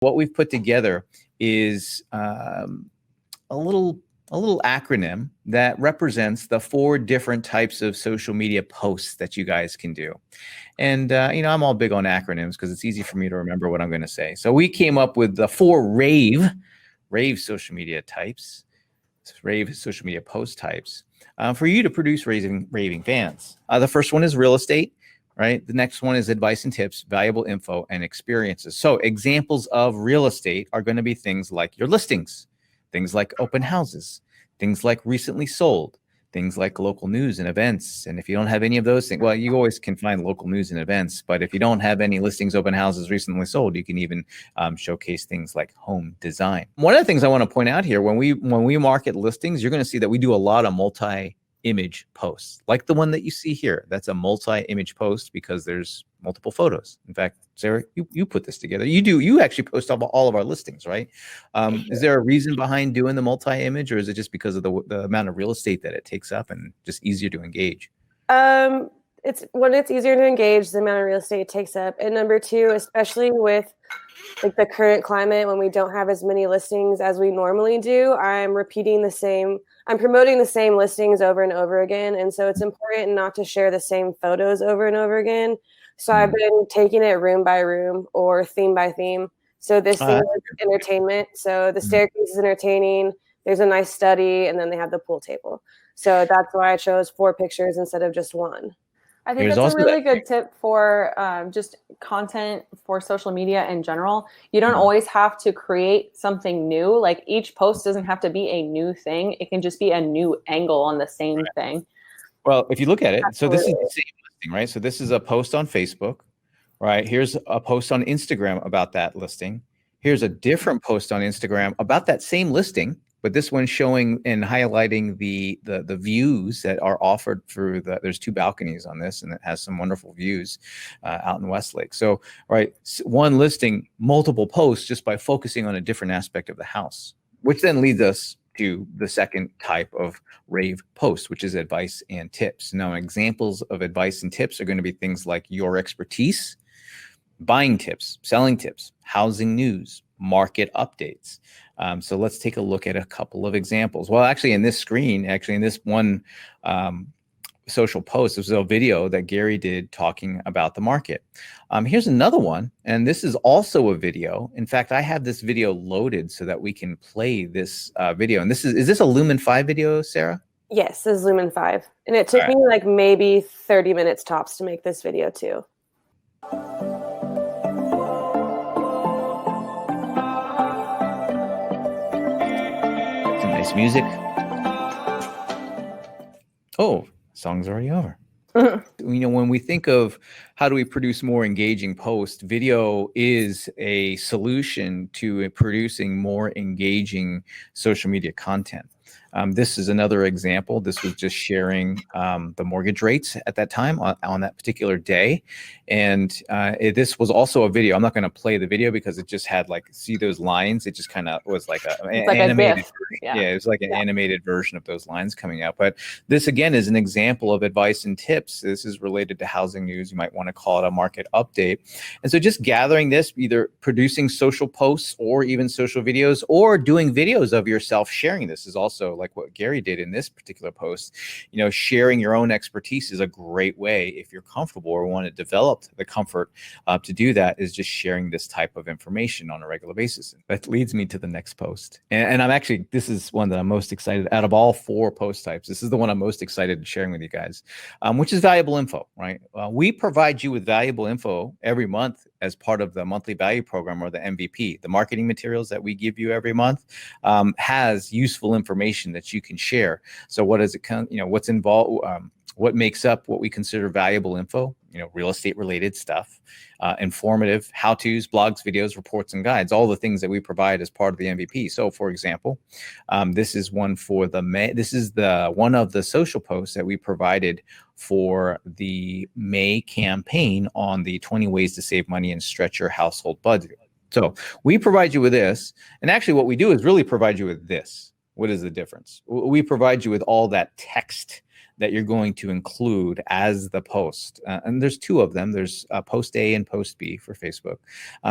What we've put together is a little acronym that represents the 4 different types of social media posts that you guys can do. And I'm all big on acronyms because it's easy for me to remember what I'm going to say. So we came up with the 4 RAVE social media types, RAVE social media post types, for you to produce raving fans. The first one is real estate. Right. The next one is advice and tips, valuable info, and experiences. So examples of real estate are going to be things like your listings, things like open houses, things like recently sold, things like local news and events. And if you don't have any of those things, well, you always can find local news and events. But if you don't have any listings, open houses, recently sold, you can even showcase things like home design. One of the things I want to point out here, when we market listings, you're going to see that we do a lot of multi-image posts, like the one that you see here. That's a multi-image post because there's multiple photos. In fact, Sarah, you put this together. You actually post all of our listings, right? Is there a reason behind doing the multi-image, or is it just because of the amount of real estate that it takes up and just easier to engage? It's easier to engage, the amount of real estate it takes up, and number 2, especially with like the current climate when we don't have as many listings as we normally do, I'm promoting the same listings over and over again. And so it's important not to share the same photos over and over again. So I've been taking it room by room or theme by theme. So this thing is entertainment. So the staircase is entertaining. There's a nice study, and then they have the pool table. So that's why I chose 4 pictures instead of just 1. I think that's a really good tip for just content for social media in general. You don't always have to create something new. Like each post doesn't have to be a new thing. It can just be a new angle on the same thing. Well, if you look at it, so this is the same listing, right? So this is a post on Facebook, right? Here's a post on Instagram about that listing. Here's a different post on Instagram about that same listing, but this one's showing and highlighting the views that are offered through there's 2 balconies on this, and it has some wonderful views out in Westlake. So, right, one listing, multiple posts just by focusing on a different aspect of the house, which then leads us to the second type of RAVE post, which is advice and tips. Now, examples of advice and tips are going to be things like your expertise, buying tips, selling tips, housing news, market updates. So let's take a look at a couple of examples. Well, actually in this one social post, this was a video that Gary did talking about the market. Here's another one, and this is also a video. In fact, I have this video loaded so that we can play this video. And is this a Lumen 5 video, Sarah? Yes, this is Lumen 5. And it took me like maybe 30 minutes tops to make this video too. Nice music. Oh, song's already over. When we think of how do we produce more engaging posts, video is a solution to producing more engaging social media content. This is another example. This was just sharing the mortgage rates at that time on that particular day. And this was also a video. I'm not going to play the video because it just had see those lines. It just kind of was like an animated. It was like an animated version of those lines coming out. But this, again, is an example of advice and tips. This is related to housing news. You might want to call it a market update. And so just gathering this, either producing social posts or even social videos, or doing videos of yourself sharing this is also like what Gary did in this particular post. Sharing your own expertise is a great way, if you're comfortable or want to develop the comfort to do that, is just sharing this type of information on a regular basis. That leads me to the next post. And I'm actually, this is one that I'm most excited out of all 4 post types. This is the one I'm most excited in sharing with you guys, which is valuable info, right? We provide you with valuable info every month as part of the monthly value program, or the MVP. The marketing materials that we give you every month has useful information that you can share. So what does it what's involved, what makes up what we consider valuable info? Real estate related stuff, informative how-tos, blogs, videos, reports, and guides, all the things that we provide as part of the MVP. So for example, this is one for this is one of the social posts that we provided for the May campaign on the 20 ways to save money and stretch your household budget. So we provide you with this, and actually what we do is really provide you with this. What is the difference? We provide you with all that text that you're going to include as the post. And there's two of them. There's post A and post B for Facebook.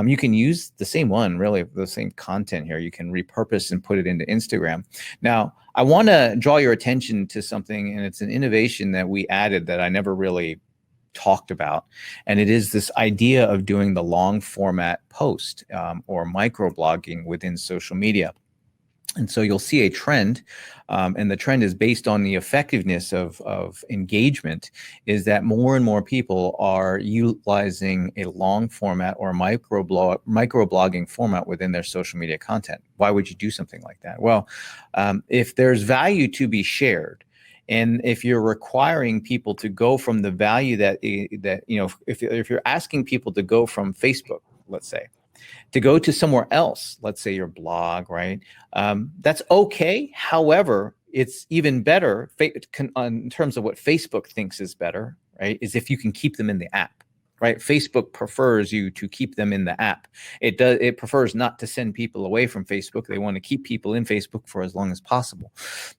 You can use the same one, really, the same content here. You can repurpose and put it into Instagram. Now, I want to draw your attention to something, and it's an innovation that we added that I never really talked about. And it is this idea of doing the long format post or microblogging within social media. And so you'll see a trend, and the trend is based on the effectiveness of engagement, is that more and more people are utilizing a long format or microblogging format within their social media content. Why would you do something like that? Well, if there's value to be shared, and if you're requiring people to go from the value that if you're asking people to go from Facebook, let's say, to go to somewhere else, let's say your blog, right? That's okay. However, it's even better in terms of what Facebook thinks is better, right? Is if you can keep them in the app, right? Facebook prefers you to keep them in the app. It prefers not to send people away from Facebook. They want to keep people in Facebook for as long as possible.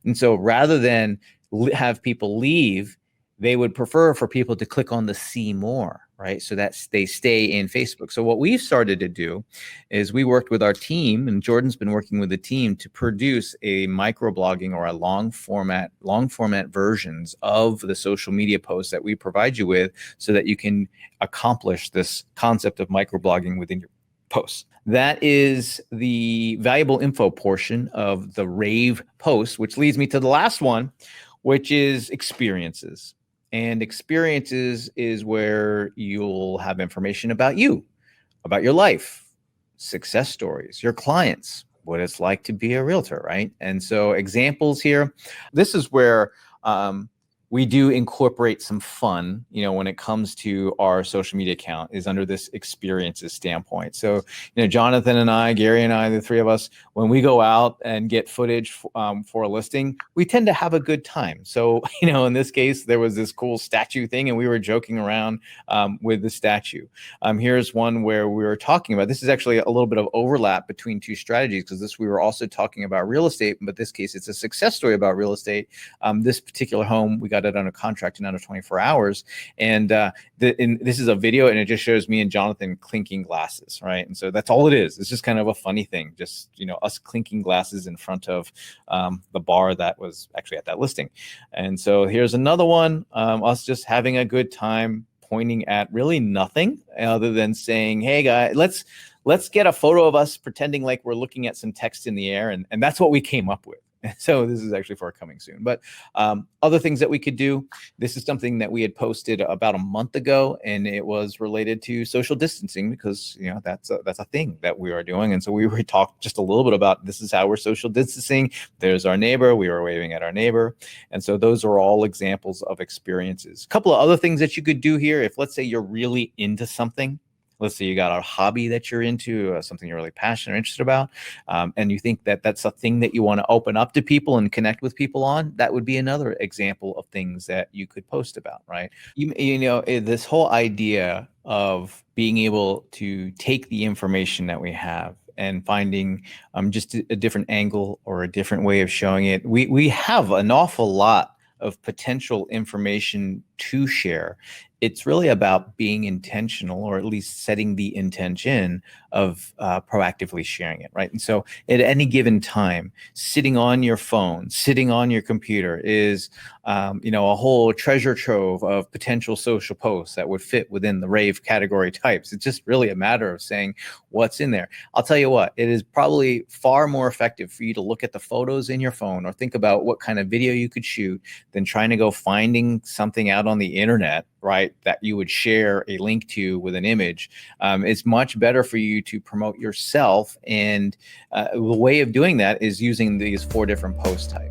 And so rather than have people leave, they would prefer for people to click on the see more, right? So that they stay in Facebook. So what we've started to do is we worked with our team, and Jordan's been working with the team to produce a microblogging or a long format versions of the social media posts that we provide you with, so that you can accomplish this concept of microblogging within your posts. That is the valuable info portion of the RAVE post, which leads me to the last one, which is experiences. And experiences is where you'll have information about you, about your life, success stories, your clients, what it's like to be a realtor, right? And so examples here, this is where we do incorporate some fun, when it comes to our social media account, is under this experiences standpoint. So, Jonathan and I, Gary and I, the three of us, when we go out and get footage for a listing, we tend to have a good time. So, in this case, there was this cool statue thing, and we were joking around with the statue. Here's one where we were talking about, this is actually a little bit of overlap between two strategies, because we were also talking about real estate, but this case, it's a success story about real estate. This particular home, we got it under contract in under 24 hours. And this is a video, and it just shows me and Jonathan clinking glasses, right? And so that's all it is. It's just kind of a funny thing, just, us clinking glasses in front of the bar that was actually at that listing. And so here's another one, us just having a good time, pointing at really nothing other than saying, hey guys, let's get a photo of us pretending like we're looking at some text in the air. And that's what we came up with. So this is actually for coming soon. But other things that we could do, this is something that we had posted about a month ago, and it was related to social distancing, because that's a thing that we are doing. And so we talked just a little bit about, this is how we're social distancing. There's our neighbor. We were waving at our neighbor. And so those are all examples of experiences. A couple of other things that you could do here, if let's say you're really into something. Let's say you got a hobby that you're into, something you're really passionate or interested about, and you think that that's a thing that you want to open up to people and connect with people on. That would be another example of things that you could post about, right? This whole idea of being able to take the information that we have and finding just a different angle or a different way of showing it. We have an awful lot of potential information to share. It's really about being intentional, or at least setting the intention of proactively sharing it, right? And so at any given time, sitting on your phone, sitting on your computer is, a whole treasure trove of potential social posts that would fit within the RAVE category types. It's just really a matter of saying what's in there. I'll tell you what, it is probably far more effective for you to look at the photos in your phone or think about what kind of video you could shoot than trying to go finding something out on the internet, right, that you would share a link to with an image. It's much better for you to promote yourself. And the way of doing that is using these 4 different post types.